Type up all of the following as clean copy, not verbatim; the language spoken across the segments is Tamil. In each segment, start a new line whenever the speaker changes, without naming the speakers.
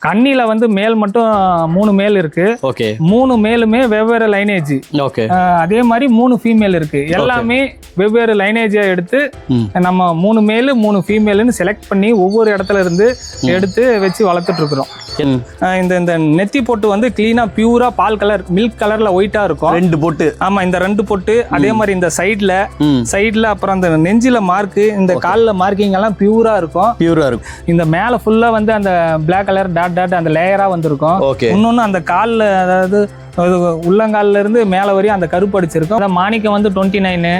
கண்ணில வந்து மேல் மட்டும் 3 மேல் இருக்கு.
ஓகே.
3 மேலுமே வெவ்வேறு லைனேஜ்.
ஓகே.
அதே மாதிரி 3 ஃபீமேல் இருக்கு. எல்லாமே வெவ்வேறு லைனேஜா எடுத்து நம்ம 3 மேல் 3 ஃபீமேல்னு செலக்ட் பண்ணி ஒவ்வொரு இடத்துல இருந்து எடுத்து வச்சு வளர்த்துட்டு இருக்கிறோம். இந்த நெத்தி பொட்டு வந்து கிளீனா பியூரா பால் கலர் மில்க் கலர்ல ஒயிட்டா இருக்கும்.
2 பொட்டு. ஆமா,
இந்த 2 பொட்டு. அதே மாதிரி இந்த சைடுல அப்புறம் அந்த நெஞ்சில மார்க், இந்த கால்ல மார்க்கிங் எல்லாம் பியூரா இருக்கும். இந்த மேல ஃபுல்லா வந்து அந்த பிளாக் கலர் டாட் அந்த லேயரா வந்திருக்கும். இன்னொன்னு அந்த கால்ல, அதாவது உள்ளங்கால்ல இருந்து மேல வரையும் அந்த கருப்பு அடிச்சிருக்கும். மாணிக்கம் வந்து 29,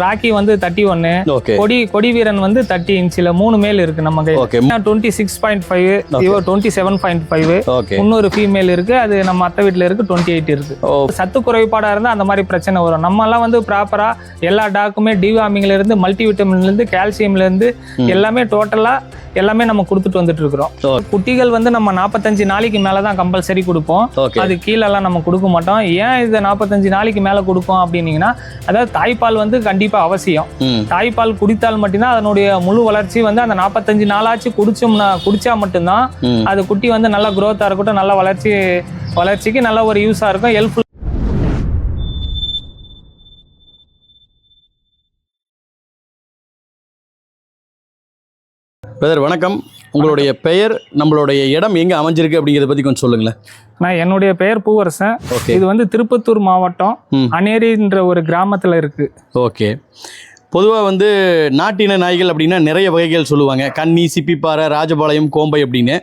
ராக்கி வந்து 31, கொடி வீரன் வந்து 30 இன்ச்சில் 3 மேல் இருக்கு நம்ம கையில. 26.5, இவர் 27.5, இன்னொரு ஃபீமேல் இருக்கு. அது நம்ம அத்தை வீட்டுல இருக்கு 28 இருக்கு. சத்து குறைபாடா இருந்தா அந்த மாதிரி பிரச்சனை வரும். நம்ம எல்லாம் வந்து ப்ராப்பரா எல்லா டாக்குமே டிவார்மிங்ல இருந்து மல்டிவிட்டமின்ல இருந்து கால்சியம்ல இருந்து எல்லாமே டோட்டலா எல்லாமே நம்ம கொடுத்துட்டு வந்துட்டு இருக்கிறோம். குட்டிகள் வந்து நம்ம 45 நாளைக்கு மேலதான் கம்பல்சரி கொடுப்போம். அது கீழெல்லாம் நம்ம கொடுக்க மாட்டோம். ஏன் இதை 45 நாளைக்கு மேல கொடுப்போம் அப்படின்னீங்கன்னா, அதாவது தாய்ப்பால் வந்து கண்டிப்பா அவசியம். தாய்ப்பால் குடித்தால் மட்டும்தான் அதனுடைய முழு வளர்ச்சி வந்து அந்த 45 நாளாச்சு குடிச்சா மட்டும்தான் அது குட்டி வந்து நல்ல குரோத்தா இருக்கட்டும், நல்ல வளர்ச்சிக்கு நல்ல ஒரு யூஸா இருக்கும், ஹெல்ப்ஃபுல்.
பிரதர் வணக்கம். உங்களுடைய பெயர், நம்மளுடைய இடம் எங்க அமைஞ்சிருக்கு அப்படிங்கறத பத்தி கொஞ்சம் சொல்லுங்களேன்.
என்னுடைய பெயர் பூவரசன். இது வந்து திருப்பத்தூர் மாவட்டம் அனேரின்ற ஒரு கிராமத்துல இருக்கு.
ஓகே. பொதுவாக வந்து நாட்டின நாய்கள் அப்படின்னா நிறைய வகைகள் சொல்லுவாங்க. கன்னி, சிப்பிப்பாறை, ராஜபாளையம், கோம்பை அப்படின்னு.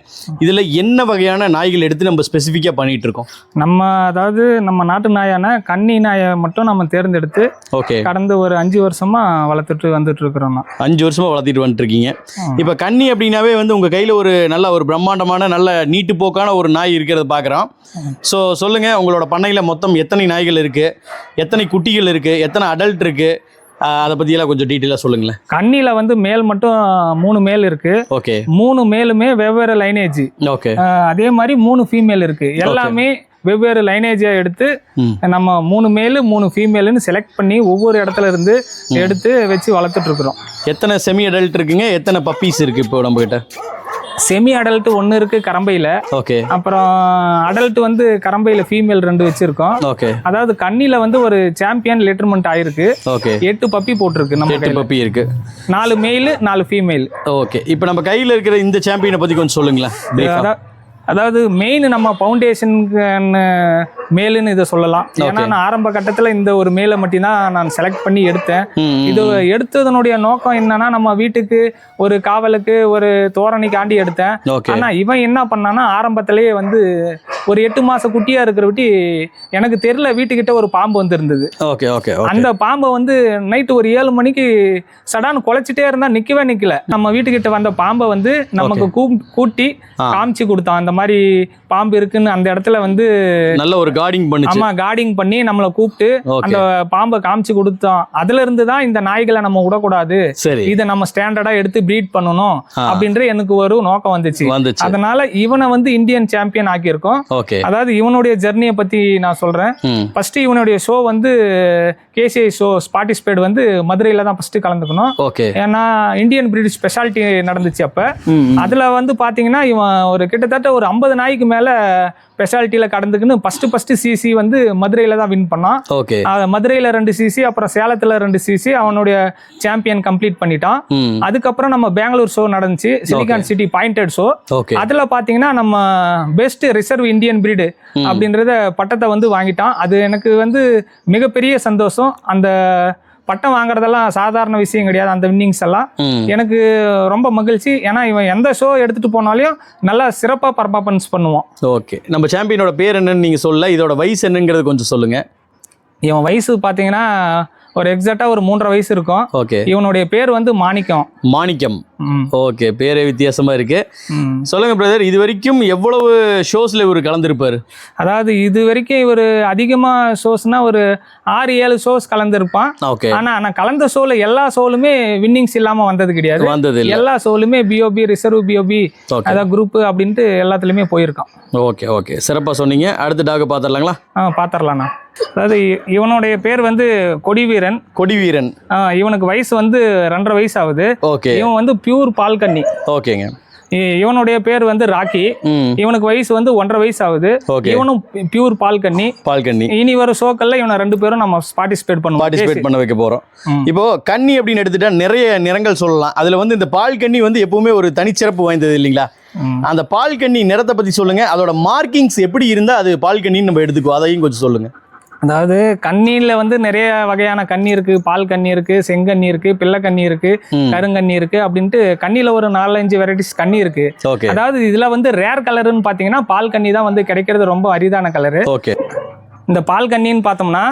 இதில் என்ன வகையான நாய்கள் எடுத்து நம்ம ஸ்பெசிஃபிக்காக பண்ணிட்டு இருக்கோம்?
அதாவது நம்ம நாட்டு நாயான கன்னி நாயை மட்டும் நம்ம தேர்ந்தெடுத்து கடந்த ஒரு 5 வருஷமா வளர்த்துட்டு வந்துட்டு இருக்கிறோம்.
5 வருஷமா வளர்த்திட்டு வந்துட்டு இருக்கீங்க. இப்போ கன்னி அப்படின்னாவே வந்து உங்கள் கையில் ஒரு நல்ல ஒரு பிரம்மாண்டமான நல்ல நீட்டு போக்கான ஒரு நாய் இருக்கிறத பார்க்குறோம். ஸோ சொல்லுங்கள், உங்களோட பண்ணையில் மொத்தம் எத்தனை நாய்கள் இருக்குது, எத்தனை குட்டிகள் இருக்குது, எத்தனை அடல்ட் இருக்குது, அதை பற்றியெல்லாம் கொஞ்சம் டீட்டெயிலாக சொல்லுங்களேன்.
கண்ணில வந்து மேல் மட்டும் 3 மேல் இருக்கு. 3 மேலுமே வெவ்வேறு லைனேஜ். அதே மாதிரி 3 ஃபீமேல் இருக்கு. எல்லாமே வெவ்வேறு லைனேஜா எடுத்து நம்ம 3 மேல் 3 ஃபீமேல்னு செலக்ட் பண்ணி ஒவ்வொரு இடத்துல இருந்து எடுத்து வச்சு வளர்த்துட்டு இருக்கிறோம்.
எத்தனை செமி அடல்ட் இருக்குங்க, எத்தனை பப்பீஸ் இருக்கு இப்போ நம்ம கிட்ட?
செமி அடல்ட் 1 இருக்கு கரம்பையில. அப்புறம் அடல்ட் வந்து கரம்பையில ஃபீமேல் 2 வச்சிருக்கோம். அதாவது கண்ணில வந்து ஒரு சாம்பியன் லிட்டர்மெண்ட் ஆயிருக்கு. 8 பப்பி போட்டிருக்கு. நம்ம
8 பப்பி இருக்கு.
4 மேல் 4 ஃபீமேல்.
ஓகே. இப்போ நம்ம கையில இருக்கிற இந்த சாம்பியனை பத்தி கொஞ்சம் சொல்லுங்களேன்.
அதாவது மெயின் நம்ம ஃபவுண்டேஷனுக்கு மேலுன்னு இதை சொல்லலாம். ஏன்னா நான் ஆரம்ப கட்டத்தில் இந்த ஒரு மேலை மட்டும்தான் நான் செலக்ட் பண்ணி எடுத்தேன். இது எடுத்ததனுடைய நோக்கம் என்னன்னா, நம்ம வீட்டுக்கு ஒரு காவலுக்கு ஒரு தோரணைக்காண்டி எடுத்தேன். ஆனா இவன் என்ன பண்ணான்னா, ஆரம்பத்திலேயே வந்து ஒரு 8 மாச குட்டியா இருக்கிற விட்டி எனக்கு தெரியல, வீட்டுக்கிட்ட ஒரு பாம்பு வந்து இருந்தது. அந்த பாம்பை வந்து நைட்டு ஒரு 7 மணிக்கு சடான்னு குலைச்சிட்டே இருந்தா நிக்கல. நம்ம வீட்டுக்கிட்ட வந்த பாம்பை வந்து நமக்கு கூட்டி காமிச்சு கொடுத்தான். அந்த மாதிரி பாம்பு இருக்குன்னு அந்த இடத்துல வந்து
நல்ல ஒரு கார்டிங் பண்ணி,
ஆமா, கார்டிங் பண்ணி நம்மளை கூப்பிட்டு அந்த பாம்பை காமிச்சு கொடுத்தோம். அதுல இருந்து தான் இந்த நாய்களை நம்ம விடக்கூடாது, இதை நம்ம ஸ்டாண்டர்டா எடுத்து ப்ரீட் பண்ணணும் அப்படின்ற எனக்கு ஒரு நோக்கம் வந்துச்சு. அதனால இவனை வந்து இந்தியன் சாம்பியன் ஆக்கியிருக்கோம். அதாவது இவனுடைய ஜெர்னியை பத்தி நான் சொல்றேன். ஃபர்ஸ்ட் இவனுடைய ஷோ வந்து கேசிஐ ஷோ பார்ட்டிசிபேட் வந்து மதுரையில தான் ஃபர்ஸ்ட் கலந்துக்கணும். ஏன்னா இந்தியன் பிரீட் ஸ்பெஷாலிட்டி நடந்துச்சு அப்ப. அதுல வந்து பாத்தீங்கன்னா இவன் ஒரு கிட்டத்தட்ட ஒரு 50 நாய்க்கு மேல ஸ்பெஷாலிட்டியில கடந்துக்குன்னு ஃபர்ஸ்ட் சிசி வந்து மதுரையில தான் வின் பண்ணான். மதுரையில 2 சிசி, அப்புறம் சேலத்துல 2 சிசி அவனுடைய சாம்பியன் கம்ப்ளீட் பண்ணிட்டான். அதுக்கப்புறம் நம்ம பெங்களூர் ஷோ நடந்துச்சு, சிலிகான் சிட்டி பாயிண்டட் ஷோ. அதுல பாத்தீங்கன்னா நம்ம பெஸ்ட் ரிசர்வ் இந்தியன் பிரீடு அப்படின்றத பட்டத்தை வந்து வாங்கிட்டான். அது எனக்கு வந்து மிகப்பெரிய சந்தோஷம். அந்த பட்டம் வாங்குறதெல்லாம் சாதாரண விஷயம் கிடையாது. அந்த வின்னிங்ஸ் எல்லாம் எனக்கு ரொம்ப மகிழ்ச்சி. ஏன்னா இவன் எந்த ஷோ எடுத்துட்டு போனாலையும் நல்லா சிறப்பா பர்ஃபார்மன்ஸ் பண்ணுவான்.
ஓகே. நம்ம சாம்பியனோட பேர் என்னன்னு நீங்க சொல்ல, இதோட வயசு என்னங்கிறது கொஞ்சம் சொல்லுங்க.
இவன் வயசு பாத்தீங்கன்னா ஒரு எக்ஸாக்டா ஒரு 3.5 வயசு இருக்கும். இவனுடைய பேர் வந்து மாணிக்கம். ஓகே, பேரே வித்தியாசமா இருக்கு. சொல்லுங்க பிரதர், இது வரைக்கும் எவ்வளவு ஷோஸ்ல இவர் கலந்துருப்பாரு? அதாவது இது வரைக்கும் இவர் அதிகமா ஷோஸ்னா ஒரு 6-7 ஷோஸ் கலந்துருப்பான். ஆனா நான் கலந்த ஷோல எல்லா ஷோலுமே வின்னிங்ஸ் இல்லாம வந்தது கிடையாது. எல்லா ஷோலுமே பிஓபி, ரிசர்வ் பிஓபி, அதாவது குரூப் அப்படின்ட்டு எல்லாத்துலயுமே போயிருக்கான்.
ஓகே, சிறப்பா சொன்னீங்க. அடுத்த டாக் பாத்திரலாங்களா?
பாத்திரலாம்ண்ணா. அதாவது இவனுடைய பேர் வந்து கொடிவீரன்.
இவனுக்கு
வயசு வந்து 2.5 வயசு ஆகுது. இவன் வந்து பியூர் பால் கன்னி.
ஓகேங்க.
இவனுடைய பேர் வந்து ராக்கி. இவனுக்கு வயசு வந்து 1.5 வயசு ஆகுது. இவனும் பியூர் பால் கன்னி. இனி வர ஷோக்கள்ல இவனை 2 பேரும் நம்ம பார்ட்டிசிபேட்
பண்ண வைக்க போறோம். இப்போ கன்னி அப்படின்னு எடுத்துட்டா நிறைய நிறங்கள் சொல்லலாம். அதுல வந்து இந்த பால் கன்னி வந்து எப்பவுமே ஒரு தனிச்சிறப்பு வாய்ந்தது இல்லைங்களா? அந்த பால் கன்னி நிறத்தை பத்தி சொல்லுங்க. அதோட மார்க்கிங்ஸ் எப்படி இருந்தா அது பால் கன்னின்னு நம்ம எடுத்துக்கோ, அதையும் கொஞ்சம் சொல்லுங்க.
அதாவது கண்ணியில வந்து நிறைய வகையான கண்ணி இருக்கு. பால் கண்ணி இருக்கு, செங்கண்ணி இருக்கு, பிள்ளை கண்ணி இருக்கு, கருங்கண்ணி இருக்கு அப்படின்ட்டு கண்ணியில ஒரு 4-5 வெரைட்டிஸ் கண்ணி இருக்கு. அதாவது இதுல வந்து ரேர் கலர்னு பாத்தீங்கன்னா பால் கண்ணி தான் வந்து கிடைக்கிறது ரொம்ப அரிதான கலரு. இந்த பால் கண்ணின்னு பார்த்தோம்னா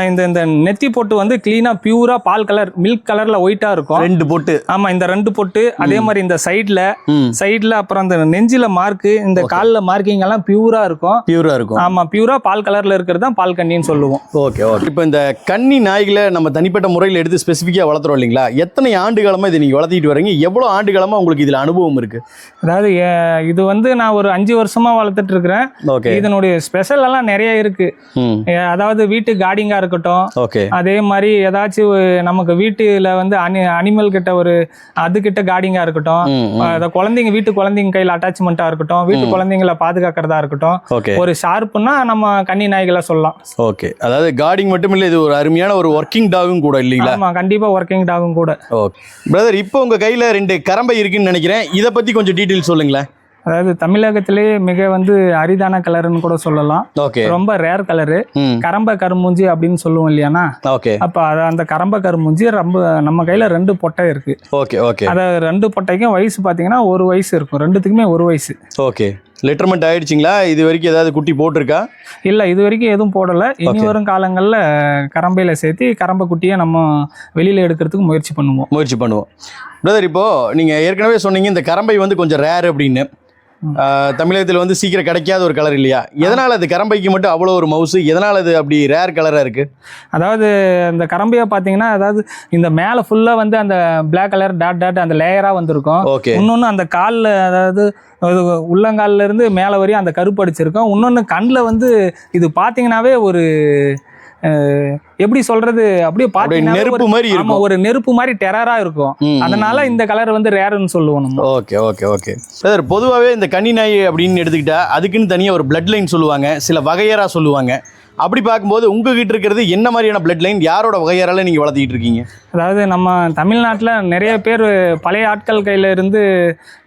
இந்த நெத்தி பொட்டு வந்து கிளீனா பியூரா பால் கலர் மில்க் கலர்ல ஒயிட்டா இருக்கும்.
2 பொட்டு.
ஆமா, இந்த 2 பொட்டு. அதே மாதிரி இந்த சைட்ல அப்புறம் அந்த நெஞ்சில மார்க்கு, இந்த கால்ல மார்க்கிங் எல்லாம் பியூரா இருக்கும். ஆமா, பியூரா பால் கலர்ல இருக்கிறது தான் பால் கண்ணின்னு சொல்லுவோம்.
ஓகே. இப்போ இந்த கன்னி நாய்களை நம்ம தனிப்பட்ட முறையில் எடுத்து ஸ்பெசிஃபிக்கா வளர்த்துறோம் இல்லைங்களா? எத்தனை ஆண்டு காலமா இதை நீங்க வளர்த்திட்டு வரீங்க? எவ்வளவு ஆண்டு காலமா உங்களுக்கு இதுல அனுபவம் இருக்கு?
அதாவது இது வந்து நான் ஒரு 5 வருஷமா வளர்த்துட்டு இருக்கிறேன். இதனுடைய ஸ்பெஷல் எல்லாம் நிறைய இருக்கு. அதாவது வீட்டு கார்டிங்கா இருக்கட்டும், அதே மாதிரி ஏதாச்சும் நமக்கு வீட்டுல வந்து அனிமல் கிட்ட ஒரு அதுகிட்ட கார்டிங்கா இருக்கட்டும், வீட்டு குழந்தைங்க கையில அட்டாச்மெண்டா இருக்கட்டும், வீட்டு குழந்தைங்களை பாதுகாக்கிறதா இருக்கட்டும், ஒரு ஷார்ப்னா நம்ம கன்னி நாய்களை சொல்லலாம்.
ஓகே. அதாவது கார்டிங் மட்டும் இல்ல, இது ஒரு அருமையான ஒரு ஒர்க்கிங் டாகும் கூட இல்லீங்களா?
ஆமா, கண்டிப்பா ஒர்க்கிங் டாகும் கூட.
ஓகே பிரதர், இப்போ உங்க கையில 2 கரம்பை இருக்குன்னு நினைக்கிறேன். இதை பத்தி கொஞ்சம் டீட்டெயில் சொல்லுங்களேன்.
அதாவது தமிழகத்திலேயே மிக வந்து அரிதான கலர்னு கூட சொல்லலாம். ரொம்ப ரேர் கலரு கரம்ப கரும்பூஞ்சி அப்படின்னு சொல்லுவோம் இல்லையானா? அப்ப அந்த கரம்ப கரும்பூஞ்சி ரொம்ப நம்ம கையில 2 பொட்டை இருக்கு. அத 2 பொட்டைக்கும் வயசு பாத்தீங்கன்னா 1 வயசு இருக்கும். 2த்துக்குமே 1 வயசு.
லிட்டர்மெண்ட் ஆயிடுச்சிங்களா? இது வரைக்கும் ஏதாவது குட்டி போட்டிருக்கா?
இல்ல, இது வரைக்கும் எதுவும் போடல. இனி வரும் காலங்கள்ல கரம்பையில சேர்த்து கரம்ப குட்டியை நம்ம வெளியில எடுக்கிறதுக்கு முயற்சி பண்ணுவோம்.
பிரதர், இப்போ நீங்க ஏற்கனவே சொன்னீங்க இந்த கரம்பை வந்து கொஞ்சம் ரேர் அப்படின்னு. தமிழகத்தில் வந்து சீக்கிரம் கிடைக்காத ஒரு கலர் இல்லையா? எதனால் அது கரம்பைக்கு மட்டும் அவ்வளோ ஒரு மவுசு? எதனால் அது அப்படி ரேர் கலராக இருக்குது?
அதாவது இந்த கரம்பையை பார்த்தீங்கன்னா, அதாவது இந்த மேலே ஃபுல்லாக வந்து அந்த பிளாக் கலர் டாட் அந்த லேயராக வந்துருக்கும். இன்னொன்று அந்த காலில், அதாவது உள்ளங்காலில் இருந்து மேலே வரையும் அந்த கருப்பு அடிச்சிருக்கும். இன்னொன்று கண்ணில் வந்து இது பார்த்தீங்கன்னாவே ஒரு எப்படி சொல்றது, அப்படியே பாத்தீங்கன்னா
நெருப்பு மாதிரி இருக்கும்.
ஒரு நெருப்பு மாதிரி டெரரா இருக்கும். அதனால இந்த கலர் வந்து ரேர்னு சொல்லுவோம்.
ஓகே. சார், பொதுவாகவே இந்த கன்னி நாய் அப்படின்னு எடுத்துக்கிட்டா அதுக்குன்னு தனியாக ஒரு பிளட் லைன் சொல்லுவாங்க, சில வகையறா சொல்லுவாங்க. அப்படி பார்க்கும்போது உங்ககிட்ட இருக்கிறது என்ன மாதிரியான பிளட் லைன், யாரோட வகையறால நீங்க வளர்த்திட்டு இருக்கீங்க?
அதாவது நம்ம தமிழ்நாட்டில் நிறைய பேர் பழைய ஆட்கள் கையில இருந்து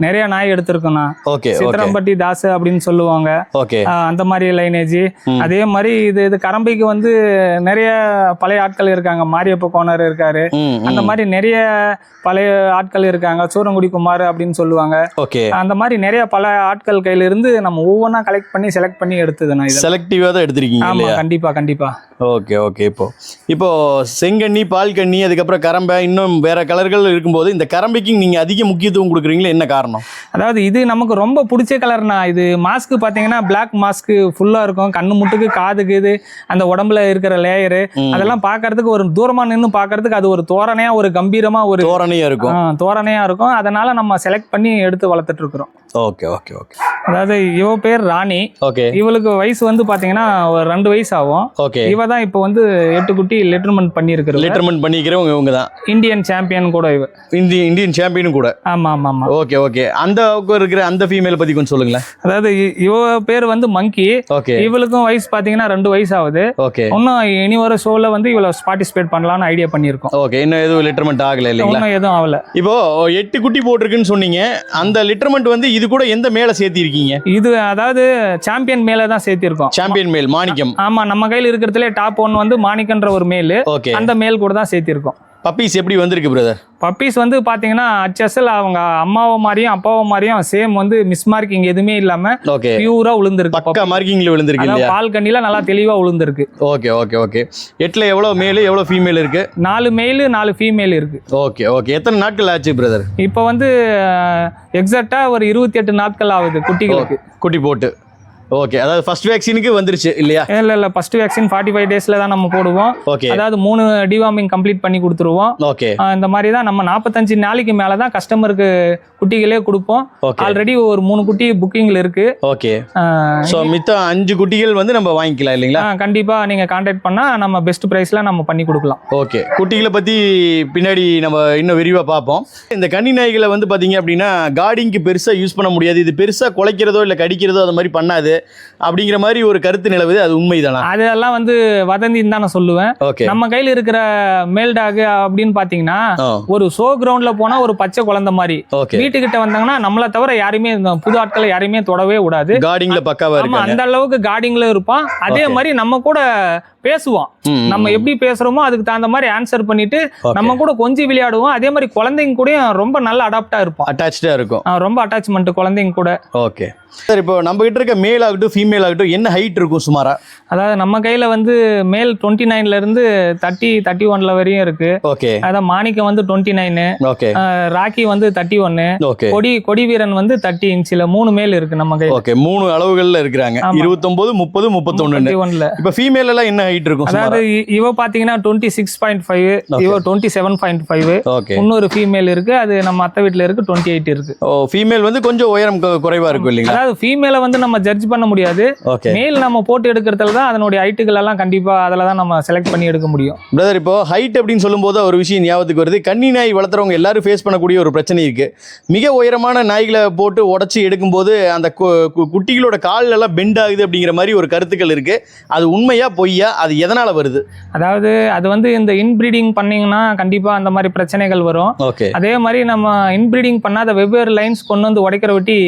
நிறைய நாய் எடுத்திருக்கோம்னா. சித்திரம்பட்டி தாஸ் அப்படின்னு சொல்லுவாங்க. அந்த மாதிரி லைனேஜ். அதே மாதிரி இது கரம்பைக்கு வந்து நிறைய பழைய ஆட்கள் இருக்காங்க. மாரியப்ப கோனர் இருக்காரு. அந்த மாதிரி நிறைய பழைய ஆட்கள் இருக்காங்க. சூரங்குடி குமார் அப்படின்னு சொல்லுவாங்க. அந்த மாதிரி நிறைய பல ஆட்கள் கையில இருந்து நம்ம ஒவ்வொன்றா கலெக்ட் பண்ணி செலக்ட் பண்ணி எடுத்தது.
செலக்டிவா தான் எடுத்திருக்கீங்க?
ஆமா, கண்டிப்பா.
ஓகே. இப்போ செங்கண்ணி, பால் கண்ணி, அதுக்கப்புறம் கரம்பை, இன்னும் வேற கலர்கள் இருக்கும்போது இந்த கரம்பைக்கு நீங்க அதிக முக்கியத்துவம் கொடுக்குறீங்களா? என்ன காரணம்?
அதாவது இது நமக்கு ரொம்ப பிடிச்ச கலர்னா, இது மாஸ்க் பாத்தீங்கன்னா பிளாக் மாஸ்க் ஃபுல்லா இருக்கும். கண்ணு முட்டுக்கு, காதுக்கு, இது அந்த உடம்புல இருக்கிற லேயரு அதெல்லாம் பாக்குறதுக்கு ஒரு தூரமா நின்று பாக்குறதுக்கு அது ஒரு தோரணையா, ஒரு கம்பீரமா, ஒரு தோரணையா இருக்கும். அதனால நம்ம செலக்ட் பண்ணி எடுத்து வளர்த்துட்டு இருக்கிறோம்.
ஓகே.
அதாவது இவ பேர் ராணி. இவளுக்கு வயசு வந்து பாத்தீங்கன்னா ஒரு 2 வயசு ஆகும். இவ தான் இப்போ வந்து 8 குட்டி லிட்டர்மெண்ட் பண்ணிருக்கிறவங்க. தான் இந்தியன் சாம்பியன் கூட. இவ
இந்தியன் சாம்பியன் கூட.
ஆமா.
ஓகே. அந்த இருக்கிற அந்த ஃபீமேல் பத்தி கொஞ்சம் சொல்லுங்களேன்.
அதாவது இவ பேர் வந்து மங்கி. இவளுக்கும் வயசு பாத்தீங்கன்னா 2 வயசு ஆகுது. இன்னும் இனி ஒரு ஷோல வந்து இவள பார்ட்டிசிபேட் பண்ணலாம்னு ஐடியா பண்ணிருக்கோம்.
இன்னும் எதுவும் லிட்டர்மெண்ட் ஆகல இல்லைங்களா?
இன்னும் எதுவும் ஆகல.
இப்போ 8 குட்டி போட்டிருக்குன்னு சொன்னீங்க. அந்த லிட்டர்மெண்ட் வந்து இது கூட எந்த மேல சேர்த்தி இருக்கீங்க?
இது அதாவது சாம்பியன் மேல தான் சேர்த்திருக்கோம்.
சாம்பியன் மேல் மாணிக்கம்.
ஆமா, நம்ம கையில இருக்கிறதுலே டாப் 1 வந்து மாணிக்கன்ற ஒரு மேல். அந்த மேல் கூட தான் சேர்த்திருக்கோம்.
பப்பீஸ் எப்படி வந்திருக்கு பிரதர்?
பப்பீஸ் வந்து பாத்தீங்கன்னா HSL அவங்க அம்மாவை மாதிரியும் அப்பாவை மாதிரியும் சேம் வந்து மிஸ் மார்க்கிங் எதுவுமே இல்லாம பியூரா விழுந்திருக்கு.
பக்கா மார்க்கிங்ல விழுந்திருக்கு இல்லையா?
பால் கண்ணில நல்லா தெளிவா விழுந்திருக்கு.
ஓகே. 8ல எவ்வளவு மேல் எவ்வளவு ஃபீமேல் இருக்கு?
4 மேல் 4 ஃபீமேல் இருக்கு.
ஓகே. எத்தனை நாட்கள் ஆச்சு பிரதர்?
இப்போ வந்து எக்ஸாக்ட்டா ஒரு 28 நாட்கள் ஆகுது குட்டிகளுக்கு.
குட்டி போட்டு. ஓகே, அதாவது ஃபர்ஸ்ட் வேக்சினுக்கு வந்துருச்சு இல்லையா?
இல்ல ஃபர்ஸ்ட் வேக்சின் 45 டேஸ்ல தான் நம்ம போடுவோம்.
ஓகே,
அதாவது 3 டிவார்மிங் கம்ப்ளீட் பண்ணி கொடுத்துருவோம்.
ஓகே,
இந்த மாதிரி தான் நம்ம 45 நாளைக்கு மேல தான் கஸ்டமருக்கு குட்டிகளே கொடுப்போம். ஆல்ரெடி ஒரு 3 குட்டி புக்கிங்ல இருக்கு.
ஓகே, சோ மித்த 5 குட்டிகள் வந்து நம்ம வாங்கிக்கலாம் இல்லைங்களா?
கண்டிப்பா நீங்க கான்டாக்ட் பண்ணா நம்ம பெஸ்ட் பிரைஸ்ல நம்ம பண்ணி கொடுக்கலாம்.
ஓகே, குட்டிகளை பத்தி பின்னாடி நம்ம இன்னும் விரிவா பார்ப்போம். இந்த கன்னி நாய்களை வந்து பாத்தீங்க அப்படின்னா கார்டிங்க்கு பெருசா யூஸ் பண்ண முடியாது, இது பெருசா குலைக்கிறதோ இல்ல கடிக்கிறதோ அது மாதிரி பண்ணாது அப்படிங்கிற மாதிரி ஒரு கருத்து நிலவுது. அது உண்மைதானா?
அதெல்லாம் வந்து வதந்தின்னு தான் நான் சொல்லுவேன்.
ஓகே,
நம்ம கையில இருக்கிற மேல் டாக் அப்படின்னு பாத்தீங்கன்னா ஒரு ஷோ கிரவுண்ட்ல போனா ஒரு பச்சை குழந்தை மாதிரி, வீட்டுக்கிட்ட வந்தாங்கன்னா நம்மளை தவிர யாருமே புது ஆட்களை யாரையுமே தொடவே கூடாது.
கார்டிங்ல பக்காவா இருக்கு,
அந்த அளவுக்கு கார்டிங்ல இருப்பான். அதே மாதிரி நம்ம கூட பேசுவோம். நம்ம எப்படி பேசுறோமோ அதுக்கு தகுந்த மாதிரி ஆன்சர் பண்ணிட்டு நம்ம கூட கொஞ்சம் விளையாடுவோம். அதே மாதிரி குழந்தைங்க கூட ரொம்ப நல்ல அடாப்டா இருப்போம்,
அட்டாச்சா இருக்கும்,
ரொம்ப அட்டாச்மெண்ட் குழந்தைங்க கூட.
ஓகே சார், இப்போ நம்ம கிட்ட இருக்க மேல் ஆகட்டும் ஃபீமேல் ஆகட்டும் என்ன ஹைட் இருக்கும் சுமாரா?
அதாவது நம்ம கையில வந்து மேல் 29ல இருந்து 31ல வரையும் இருக்கு.
ஓகே,
அதான் மாணிக்கம் வந்து 29,
ஓகே,
ராக்கி வந்து 31,
ஓகே,
கொடி வீரன் வந்து 30 இன்ச்ல 3 மேல் இருக்கு நம்ம கையில.
ஓகே, 3 அளவுகள்ல இருக்காங்க, 29, 30, 31. இப்போ ஃபீமேல் எல்லாம் என்ன ஹைட் இருக்கும்?
அதாவது இவ பாத்தீங்கன்னா 26.5, இவ 27.5.
ஓகே,
இன்னொரு ஃபீமேல் இருக்கு, அது நம்ம அத்தை வீட்ல இருக்கு, 28 இருக்கு.
ஓ, ஃபீமேல் வந்து கொஞ்சம் உயரம் குறைவா இருக்கும் இல்லைங்களா?
அதாவது ஃபீமேலை வந்து நம்ம ஜட்ஜ் பண்ண முடியாது. மேல் நம்ம போட்டு எடுக்கிறதுல தான் அதனுடைய ஹைட்டுகள் எல்லாம் கண்டிப்பா அதில் தான் நம்ம செலக்ட் பண்ணி எடுக்க முடியும்.
பிரதர், இப்போ ஹைட் அப்படின்னு சொல்லும்போது ஒரு விஷயம் ஞாபகத்துக்கு வருது. கன்னி நாய் வளர்த்துறவங்க எல்லாரும் ஃபேஸ் பண்ணக்கூடிய ஒரு பிரச்சனை இருக்கு. மிக உயரமான நாய்களை போட்டு உடச்சி எடுக்கும்போது அந்த குட்டிகளோட கால் எல்லாம் பெண்ட் ஆகுது அப்படிங்கிற மாதிரி ஒரு கருத்துக்கள் இருக்கு. அது உண்மையா பொய்யா? அது எதனால வருது?
அதாவது அது வந்து இந்த இன்பிரீடிங் பண்ணீங்கன்னா கண்டிப்பா அந்த மாதிரி பிரச்சனைகள் வரும்.
ஓகே,
அதே மாதிரி நம்ம இன்பிரீடிங் பண்ணாத வெவ்வேறு லைன்ஸ் கொண்டு வந்து உடைக்கிற வெட்டி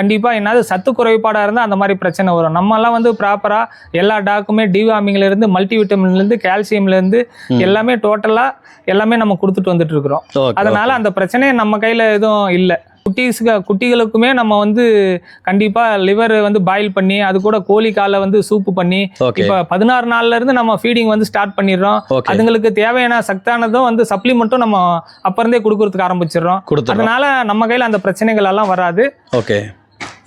கண்டிப்பா என்ன சத்து குறைபாடா இருந்தா அந்த மாதிரி பிரச்சனை வரும். நம்ம எல்லாம் வந்து ப்ராப்பரா எல்லா டாக்குமே டிவார்மிங்ல இருந்து மல்டிவிட்டமின்ல இருந்து கால்சியம்ல இருந்து எல்லாமே டோட்டலா எல்லாமே நம்ம கொடுத்துட்டு வந்துட்டு இருக்கிறோம். அதனால அந்த பிரச்சனையே நம்ம கையில எதுவும் இல்லை. குட்டிகளுக்குமே நம்ம வந்து கண்டிப்பா லிவர் வந்து பாயில் பண்ணி அது கூட கோழி காலை வந்து சூப்பு பண்ணி இப்ப 16 நாள்ல இருந்து நம்ம ஃபீடிங் வந்து ஸ்டார்ட் பண்ணிடுறோம். அதுங்களுக்கு தேவையான சத்தானதும் வந்து சப்ளிமெண்ட்டும் நம்ம அப்ப இருந்தே கொடுக்கறதுக்கு ஆரம்பிச்சிடுறோம். அதனால நம்ம கையில அந்த பிரச்சனைகள் எல்லாம் வராது.
ஓகே,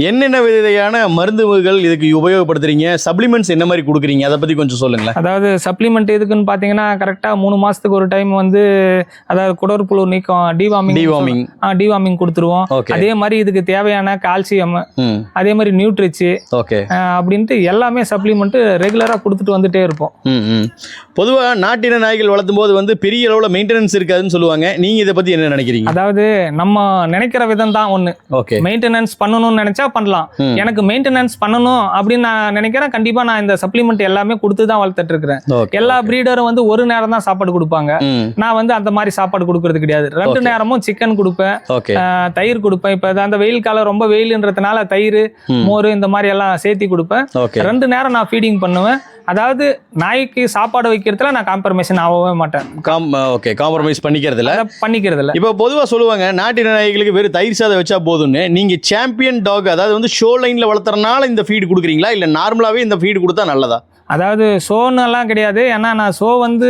என்னென்ன விதையான மருந்துகள் இதுக்கு உபயோகப்படுத்துறீங்க? சப்ளிமெண்ட்ஸ் என்ன மாதிரி கொடுக்குறீங்க? அதை பத்தி கொஞ்சம் சொல்லுங்களேன்.
அதாவது சப்ளிமெண்ட் எதுக்குன்னு பாத்தீங்கன்னா கரெக்டா 3 மாசத்துக்கு ஒரு டைம் வந்து அதாவது குடற்புழு நீக்கம் டிவார்மிங் கொடுத்துருவோம். அதே மாதிரி இதுக்கு தேவையான கால்சியம், அதே மாதிரி நியூட்ரிச்சு அப்படின்ட்டு எல்லாமே சப்ளிமெண்ட் ரெகுலரா கொடுத்துட்டு வந்துட்டே இருப்போம்.
பொதுவா நாட்டின நாய்கள் வளர்த்தும் போது வந்து பெரிய அளவுல மெயின்டெனன்ஸ் இருக்காதுன்னு சொல்லுவாங்க. நீங்க இதை பத்தி என்ன நினைக்கிறீங்க?
அதாவது நம்ம நினைக்கிற விதம் தான் ஒண்ணு. மெயின்டெனன்ஸ் பண்ணணும்னு நினைச்சா பண்ணலாம். எனக்கு மெயின்டெனன்ஸ் பண்ணணும் அப்படின்னு நான் நினைக்கிறேன். கண்டிப்பா நான் இந்த சப்ளிமெண்ட் எல்லாமே கொடுத்து தான் வளர்த்துட்டு இருக்கிறேன். எல்லா பிரீடரும் வந்து ஒரு நேரம் தான் சாப்பாடு கொடுப்பாங்க. நான் வந்து அந்த மாதிரி சாப்பாடு கொடுக்கறது கிடையாது. 2 நேரமும் சிக்கன் கொடுப்பேன், தயிர் கொடுப்பேன். இப்ப அந்த வெயில் காலம் ரொம்ப வெயில்ன்றதுனால தயிர், மோர் இந்த மாதிரி எல்லாம் சேர்த்தி கொடுப்பேன். 2 நேரம் நான் ஃபீடிங் பண்ணுவேன். அதாவது நாய்க்கு சாப்பாடு வைக்கிறதுல நான் காம்ப்ரமைஸ் ஆகவே மாட்டேன்.
காம்ப்ரமைஸ் பண்ணிக்கிறதுல இப்போ பொதுவாக சொல்லுவாங்க நாட்டின நாய்களுக்கு வெறும் தயிர் சாதம் வச்சா போதும்னு. நீங்க சாம்பியன் டாக் அதாவது வந்து ஷோ லைன்ல வளர்த்துறதுனால இந்த ஃபீடு கொடுக்குறீங்களா இல்ல நார்மலாவே இந்த ஃபீடு கொடுத்தா நல்லதா?
அதாவது ஷோன்னு எல்லாம் கிடையாது. ஏன்னா நான் ஷோ வந்து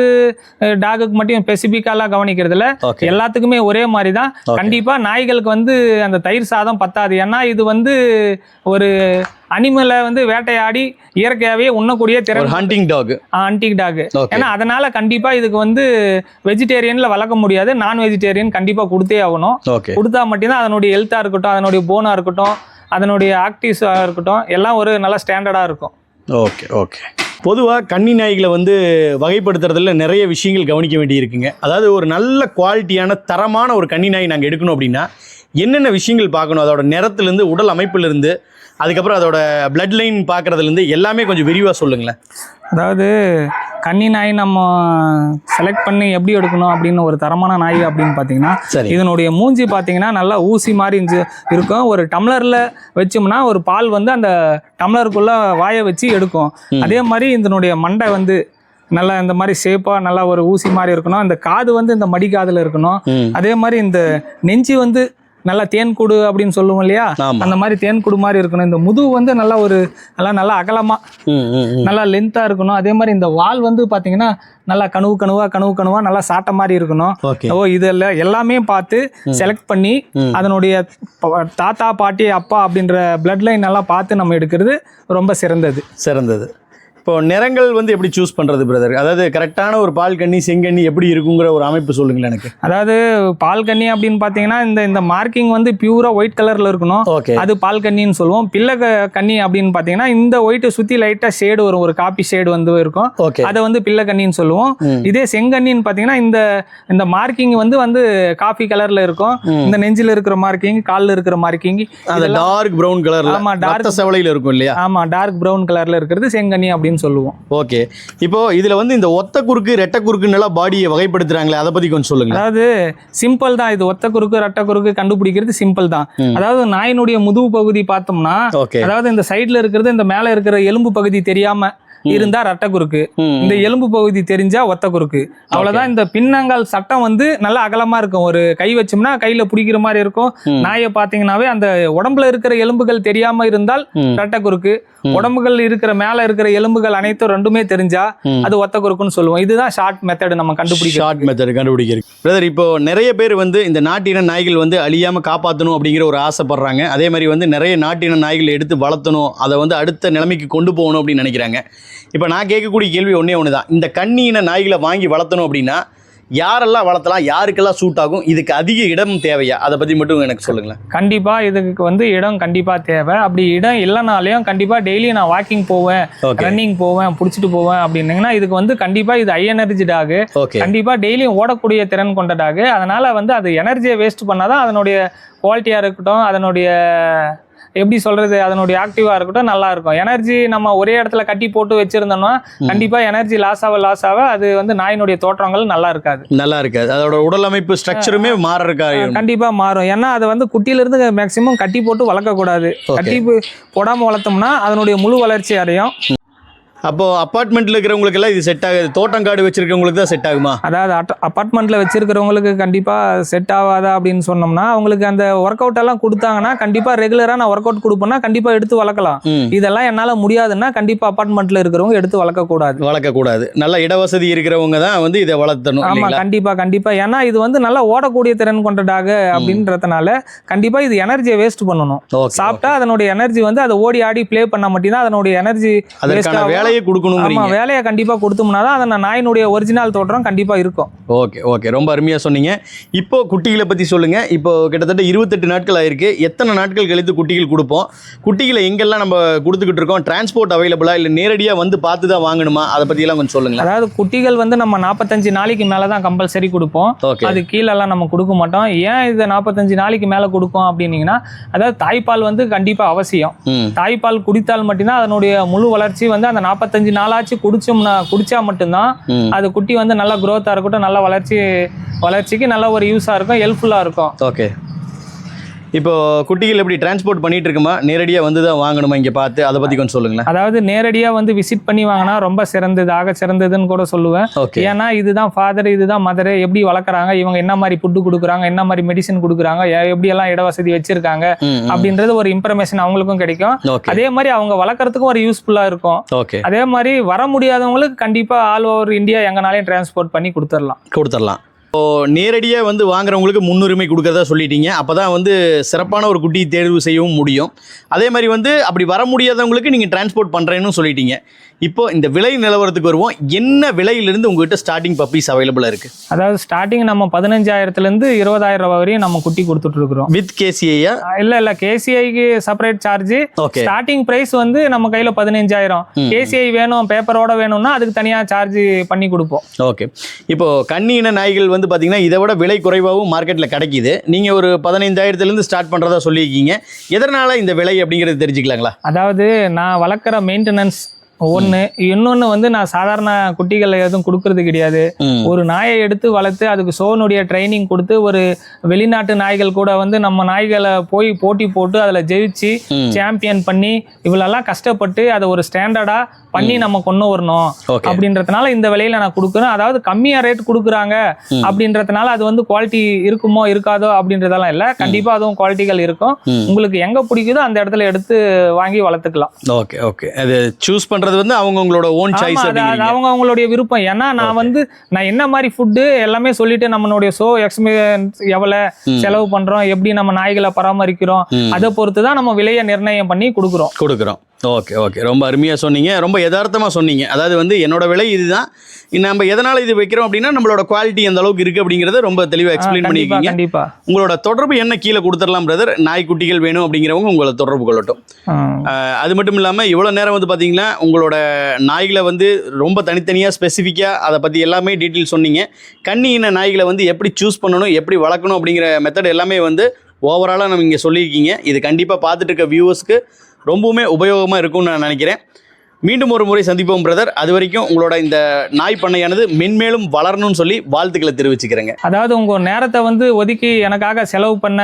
டாகுக்கு மட்டும் ஸ்பெசிபிக்காலாம் கவனிக்கிறதுல எல்லாத்துக்குமே ஒரே மாதிரி தான். கண்டிப்பா நாய்களுக்கு வந்து அந்த தயிர் சாதம் பத்தாது. ஏன்னா இது வந்து ஒரு அனிமலை வந்து வேட்டையாடி இயற்கையாவே உண்ணக்கூடிய ஹண்டிங் டாக். ஏன்னா அதனால கண்டிப்பா இதுக்கு வந்து வெஜிடேரியன்ல வளர்க்க முடியாது. நான் வெஜிடேரியன் கண்டிப்பா கொடுத்தே ஆகணும். கொடுத்தா மட்டும்தான் அதனுடைய ஹெல்த்தா இருக்கட்டும், அதனுடைய போனா இருக்கட்டும், அதனுடைய ஆக்டிவ்ஸா இருக்கட்டும் எல்லாம் ஒரு நல்ல ஸ்டாண்டர்டா இருக்கும்.
ஓகே. பொதுவாக கன்னி நாய்களை வந்து வகைப்படுத்துறதுல நிறைய விஷயங்கள் கவனிக்க வேண்டி இருக்குங்க. அதாவது ஒரு நல்ல குவாலிட்டியான தரமான ஒரு கன்னி நாய் நாங்கள் எடுக்கணும் அப்படின்னா என்னென்ன விஷயங்கள் பார்க்கணும்? அதோட நிறத்துலேருந்து, உடல் அமைப்புலேருந்து, அதுக்கப்புறம் அதோட பிளட் லைன் பார்க்குறதுலேருந்து எல்லாமே கொஞ்சம் விரிவாக சொல்லுங்களேன்.
அதாவது கன்னி நாய் நம்ம செலக்ட் பண்ணி எப்படி எடுக்கணும் அப்படின்னு ஒரு தரமான நாய் அப்படின்னு பார்த்தீங்கன்னா இதனுடைய மூஞ்சி பார்த்தீங்கன்னா நல்லா ஊசி மாதிரி இருக்கும். ஒரு டம்ளரில் வச்சோம்னா ஒரு பால் வந்து அந்த டம்ளருக்குள்ள வாயை வச்சு எடுக்கும். அதே மாதிரி இதனுடைய மண்டை வந்து நல்லா இந்த மாதிரி ஷேப்பாக நல்லா ஒரு ஊசி மாதிரி இருக்கணும். இந்த காது வந்து இந்த மடிக்காதில் இருக்கணும். அதே மாதிரி இந்த நெஞ்சு வந்து நல்லா தேன்கூடு அப்படின்னு சொல்லுவோம் இல்லையா,
ஆமா.
அந்த மாதிரி தேன்கூடு மாதிரி இருக்கணும். இந்த முதுகு வந்து நல்லா ஒரு நல்லா அகலமா நல்லா லென்த்தா இருக்கணும். அதே மாதிரி இந்த வால் வந்து பாத்தீங்கன்னா நல்லா கணுவா நல்லா சாட்ட மாதிரி இருக்கணும். ஓ இதுல எல்லாமே பார்த்து செலக்ட் பண்ணி அதனுடைய தாத்தா பாட்டி அப்பா அப்படின்ற பிளட் லைன் எல்லாம் பார்த்து நம்ம எடுக்கிறது ரொம்ப சிறந்தது.
இப்போ நிறங்கள் வந்து எப்படி சூஸ் பண்றது பிரதர்? அதாவது கரெக்டான ஒரு பால் கன்னி செங்கண்ணி எப்படி இருக்குங்கிற ஒரு அமைப்பு சொல்லுங்களேன் எனக்கு.
அதாவது பால் கன்னி அப்படின்னு பாத்தீங்கன்னா இந்த மார்க்கிங் வந்து பியூரா ஒயிட் கலர்ல இருக்கணும். அது பால் கன்னின்னு சொல்லுவோம். பிள்ளை கன்னி அப்படின்னு பாத்தீங்கன்னா இந்த ஒயிட் சுத்தி லைட்டா ஷேடு வரும், ஒரு காப்பி ஷேடு வந்து இருக்கும், அதை வந்து பிள்ளை கன்னின்னு சொல்லுவோம். இதே செங்கண்ணின்னு பாத்தீங்கன்னா இந்த மார்க்கிங் வந்து காஃபி கலர்ல இருக்கும். இந்த நெஞ்சில இருக்கிற மார்க்கிங், கால்ல இருக்கிற மார்க்கிங்
டார்க் பிரவுன் கலர்ல,
ஆமா டார்க்
செவலையில இருக்கும் இல்லையா?
ஆமா டார்க் பிரவுன் கலர்ல இருக்கிறது செங்கண்ணி அப்படின்னு சொல்லுவோம்.
ஓகே, இப்போ இதுல வந்து இந்த ஒத்த குறுக்கு ரெட்டை குறுக்குன்னு பாடியை வகைப்படுத்துறாங்களே, அதை பத்தி கொஞ்சம் சொல்லுங்க.
அதாவது சிம்பிள் தான், இது ஒத்த குறுக்கு ரெட்டை குறுக்கு கண்டுபிடிக்கிறது சிம்பிள் தான். அதாவது நாயினுடைய முதுகு பகுதி பார்த்தோம்னா, அதாவது இந்த சைடுல இருக்கிறது இந்த மேல இருக்கிற எலும்பு பகுதி தெரியாம இருந்தா ரெட்டை குறுக்கு, இந்த எலும்பு பகுதி தெரிஞ்சா ஒத்த குறுக்கு. அவ்வளவுதான். இந்த பின்னங்கால் சட்டம் வந்து நல்லா அகலமா இருக்கும், ஒரு கை வச்சோம்னா கையில பிடிக்கிற மாதிரி இருக்கும். நாயை பாத்தீங்கன்னாவே அந்த உடம்புல இருக்கிற எலும்புகள் தெரியாம இருந்தால் ரெட்டை குறுக்கு, உடம்புகள் இருக்கிற மேல இருக்கிற எலும்புகள் அனைத்தும் ரெண்டுமே தெரிஞ்சா அது ஒத்த குறுக்குன்னு சொல்லுவோம். இதுதான் ஷார்ட் மெத்தட் நம்ம
கண்டுபிடிக்கிறது. பிரதர், இப்போ நிறைய பேர் வந்து இந்த நாட்டின நாய்கள் வந்து அழியாம காப்பாற்றணும் அப்படிங்கிற ஒரு ஆசைப்படுறாங்க. அதே மாதிரி வந்து நிறைய நாட்டின நாய்கள் எடுத்து வளர்த்தணும், அதை வந்து அடுத்த நிலைமைக்கு கொண்டு போகணும் அப்படின்னு நினைக்கிறாங்க. இப்போ நான் கேட்கக்கூடிய கேள்வி ஒன்று தான், இந்த கன்னியின நாய்களை வாங்கி வளர்த்தணும் அப்படின்னா யாரெல்லாம் வளர்த்தலாம், யாருக்கெல்லாம் சூட் ஆகும், இதுக்கு அதிக இடம் தேவையா, அதை பற்றி மட்டும் எனக்கு சொல்லுங்களேன்.
கண்டிப்பா இதுக்கு வந்து இடம் கண்டிப்பா தேவை. அப்படி இடம் இல்லைனாலையும் கண்டிப்பா டெய்லி நான் வாக்கிங் போவேன், ரன்னிங் போவேன், பிடிச்சிட்டு போவேன் அப்படின்னீங்கன்னா இதுக்கு வந்து கண்டிப்பா இது ஹை எனர்ஜி டாக், கண்டிப்பா டெய்லியும் ஓடக்கூடிய திறன் கொண்ட டாக். அதனால வந்து அது எனர்ஜியை வேஸ்ட் பண்ணாதான் அதனுடைய குவாலிட்டியா இருக்கட்டும், அதனுடைய எப்படி சொல்றது, அதனுடைய ஆக்டிவா இருக்கட்டும் நல்லா இருக்கும். எனர்ஜி நம்ம ஒரே இடத்துல கட்டி போட்டு வச்சிருந்தோம்னா கண்டிப்பா எனர்ஜி லாஸ் ஆக அது வந்து நாயினுடைய தோற்றங்கள் நல்லா இருக்காது.
அதோட உடல் அமைப்பு ஸ்ட்ரக்சருமே
கண்டிப்பா மாறும். ஏன்னா அதை வந்து குட்டியில இருந்து மேக்சிமம் கட்டி போட்டு வளர்க்க கூடாது. கட்டி போடாம வளர்த்தோம்னா அதனுடைய முழு வளர்ச்சி அடையும்.
அப்போ அப்பார்ட்மெண்ட்ல இருக்கிறவங்களுக்கு எல்லாம் இது செட் ஆகுது, தோட்டங்காடு வச்சிருக்கவங்களுக்கு தான் செட் ஆகுமா?
அதாவது அப்பார்ட்மெண்ட்ல வச்சிருக்கிறவங்களுக்கு கண்டிப்பா செட் ஆகாதா அப்படின்னு சொன்னோம்னா, அவங்களுக்கு அந்த ஒர்க் அவுட் எல்லாம் கொடுத்தாங்கன்னா கண்டிப்பா ரெகுலரா நான் ஒர்க் அவுட் கொடுப்பேன்னா கண்டிப்பா எடுத்து வளர்க்கலாம். இதெல்லாம் என்னால முடியாதுன்னா கண்டிப்பா அப்பார்ட்மெண்ட்ல இருக்கிறவங்க எடுத்து வளர்க்கக்கூடாது. நல்ல இடவசதி இருக்கிறவங்க தான் வந்து இதை வளர்த்தணும். ஆமா கண்டிப்பா. ஏன்னா இது வந்து நல்லா ஓடக்கூடிய திறன் கொண்ட டாக் அப்படின்றதுனால கண்டிப்பா இது எனர்ஜியை வேஸ்ட் பண்ணணும். சாப்பிட்டா அதனுடைய எனர்ஜி வந்து அதை ஓடி ஆடி பிளே பண்ண மட்டும்தான் அதனுடைய எனர்ஜி வேலையை கண்டிப்பா கொடுத்தோம்னா தான் அந்த நாயினுடைய ஒரிஜினல் தோற்றம் கண்டிப்பா இருக்கும்.
ஓகே, ரொம்ப அருமையா சொன்னீங்க. இப்போ குட்டிகளை பத்தி சொல்லுங்க. இப்போ கிட்டத்தட்ட 28 நாட்கள் ஆயிருக்கு. எத்தனை நாட்கள் கழித்து குட்டிகள் கொடுப்போம்? குட்டிகளை எங்கெல்லாம் நம்ம கொடுத்துக்கிட்டு இருக்கோம்? டிரான்ஸ்போர்ட் அவைலபிளா இல்ல நேரடியா வந்து பார்த்து தான் வாங்கணுமா? அதை பத்தி எல்லாம் கொஞ்சம் சொல்லுங்க.
அதாவது குட்டிகள் வந்து நம்ம 45 நாளைக்கு மேல தான் கம்பல்சரி கொடுப்போம். அது கீழெல்லாம் நம்ம கொடுக்க மாட்டோம். ஏன் இதை 45 நாளைக்கு மேல கொடுப்போம் அப்படின்னீங்கன்னா, அதாவது தாய்ப்பால் வந்து கண்டிப்பா அவசியம். தாய்ப்பால் குடித்தால் மட்டும்தான் அதனுடைய முழு வளர்ச்சி வந்து அந்த 45 நாளாச்சு குடிச்சா மட்டும்தான் அது குட்டி வந்து நல்ல growth-ஆ இருக்கட்டும், நல்ல வளர்ச்சிக்கு நல்ல ஒரு யூஸா இருக்கும், ஹெல்ப்ஃபுல்லா இருக்கும்.
ஓகே, இப்போ குட்டிகள் எப்படி டிரான்ஸ்போர்ட் பண்ணிட்டு இருக்குமா, நேரடியா வந்து தான் வாங்கணுமா இங்க பார்த்து, அதை பத்தி கொஞ்சம் சொல்லுங்களேன்.
அதாவது நேரடியா வந்து விசிட் பண்ணி வாங்கினா ரொம்ப சிறந்ததுன்னு கூட சொல்லுவேன். ஏன்னா இதுதான் ஃபாதர், இதுதான் மதர், எப்படி வளர்க்குறாங்க, இவங்க என்ன மாதிரி ஃபுட்டு கொடுக்குறாங்க, என்ன மாதிரி மெடிசன் கொடுக்குறாங்க, எப்படி எல்லாம் இடவசதி வச்சிருக்காங்க அப்படின்றது ஒரு இன்ஃபர்மேஷன் அவங்களுக்கும் கிடைக்கும். அதே மாதிரி அவங்க வளர்க்கறதுக்கும் ஒரு யூஸ்ஃபுல்லா இருக்கும். அதே மாதிரி வர முடியாதவங்களுக்கு கண்டிப்பா ஆல் ஓவர் இந்தியா எங்கனாலையும் டிரான்ஸ்போர்ட் பண்ணி கொடுத்துடலாம்.
நேரடியாக வந்து வாங்குறவங்களுக்கு முன்னுரிமை கொடுக்கறதா சொல்லிட்டீங்க. அப்போ தான் வந்து சிறப்பான ஒரு குட்டியை தேர்வு செய்யவும் முடியும். அதே மாதிரி வந்து அப்படி வர முடியாதவங்களுக்கு நீங்கள் டிரான்ஸ்போர்ட் பண்ணுறேன்னு சொல்லிட்டீங்க. இப்போ இந்த விலை நிலவரத்துக்கு வருவோம். என்ன விலையிலிருந்து உங்ககிட்ட ஸ்டார்டிங் பப்பீஸ் அவைலபிளாக இருக்குது?
அதாவது ஸ்டார்டிங் நம்ம 15,000 20,000 வரையும் நம்ம குட்டி கொடுத்துட்டு இருக்கிறோம்.
வித் கேசிஐயா?
இல்ல கேசிஐக்கு செப்பரேட் சார்ஜ். ஸ்டார்டிங் பிரைஸ் வந்து நம்ம கையில 15,000. கேசிஐ வேணும், பேப்பரோட வேணும்னா அதுக்கு தனியா சார்ஜ் பண்ணி கொடுப்போம்.
ஓகே, இப்போ கன்னியின நாய்கள் வந்து பார்த்தீங்கன்னா இதை விட விலை குறைவாகவும் மார்க்கெட்டில் கிடைக்குது. நீங்கள் ஒரு 15,000 ஸ்டார்ட் பண்ணுறதா சொல்லியிருக்கீங்க. எதனால் இந்த விலை அப்படிங்கிறது தெரிஞ்சுக்கலாங்களா?
அதாவது நான் வளர்க்குற மெயின்டெனன்ஸ் ஒண்ணு. இன்னொன்னு வந்து நான் சாதாரண குட்டிகளை எதுவும் கொடுக்கறது கிடையாது. ஒரு நாயை எடுத்து வளர்த்து அதுக்கு சோனுடைய ட்ரைனிங் கொடுத்து ஒரு வெளிநாட்டு நாய்கள் கூட வந்து நம்ம நாய்களை போய் போட்டி போட்டு அதுல ஜெயிச்சு சாம்பியன் பண்ணி இவ்வளெல்லாம் கஷ்டப்பட்டு அதை ஒரு ஸ்டாண்டர்டா பண்ணி நம்ம கொண்டு வரணும் அப்படின்றதுனால இந்த விலையில நான் கொடுக்குறேன். அதாவது கம்மியா ரேட் கொடுக்குறாங்க அப்படின்றதுனால அது வந்து குவாலிட்டி இருக்குமோ இருக்காதோ அப்படின்றதெல்லாம் இல்ல. கண்டிப்பா அதுவும் குவாலிட்டிகள் இருக்கும். உங்களுக்கு எங்க பிடிக்குதோ அந்த இடத்துல எடுத்து வாங்கி வளர்த்துக்கலாம்.
Okay okay. அது சூஸ் பண்றது வந்து அவங்களோட ஓன் சாய்ஸ்.
அவங்க அவங்களுடைய விருப்பம். ஏன்னா நான் என்ன மாதிரி ஃபுட்டு எல்லாமே சொல்லிட்டு நம்மளுடைய எக்ஸ்பீரியன்ஸ் எவ்வளவு செலவு பண்றோம், எப்படி நம்ம நாய்களை பராமரிக்கிறோம், அதை பொறுத்துதான் நம்ம விலையை நிர்ணயம் பண்ணி கொடுக்குறோம்.
Okay okay. ரொம்ப அருமையாக சொன்னீங்க, ரொம்ப யதார்த்தமாக சொன்னீங்க. அதாவது வந்து என்னோட விலை இதுதான், நம்ம எதனால் இது வைக்கிறோம் அப்படின்னா நம்மளோட குவாலிட்டி எந்த அளவுக்கு இருக்குது அப்படிங்கிறத ரொம்ப தெளிவாக எக்ஸ்பிளைன் பண்ணியிருக்கீங்க.
கண்டிப்பாக.
உங்களோட தொடர்பு என்ன கீழே கொடுத்துடலாம் பிரதர். நாய்க்குட்டிகள் வேணும் அப்படிங்கிறவங்க உங்களை தொடர்பு கொள்ளட்டும். அது மட்டும் இல்லாமல் இவ்வளோ நேரம் வந்து பார்த்தீங்கன்னா உங்களோட நாய்களை வந்து ரொம்ப தனித்தனியாக ஸ்பெசிஃபிக்காக அதை பற்றி எல்லாமே டீட்டெயில் சொன்னீங்க. கன்னி இன நாய்களை வந்து எப்படி சூஸ் பண்ணணும், எப்படி வளர்க்கணும் அப்படிங்கிற மெத்தட் எல்லாமே வந்து ஓவராலாக நம்ம இங்கே சொல்லியிருக்கீங்க. இது கண்டிப்பாக பார்த்துட்டு இருக்க வியூவர்ஸ்க்கு ரொம்பவுமே உபயோகமாக இருக்கும்னு நான் நினைக்கிறேன். மீண்டும் ஒரு முறை சந்திப்போம் பிரதர். அது வரைக்கும் உங்களோட இந்த நாய் பண்ணையானது மென்மேலும் வளரணும்னு சொல்லி வாழ்த்துக்களை தெரிவிச்சுக்கிறேங்க.
அதாவது உங்கள் நேரத்தை வந்து ஒதுக்கி எனக்காக செலவு பண்ண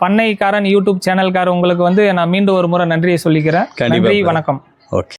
பண்ணைக்காரன் யூடியூப் சேனல்காரன் உங்களுக்கு வந்து நான் மீண்டும் ஒரு முறை நன்றியை சொல்லிக்கிறேன். நன்றி, வணக்கம்.
ஓகே.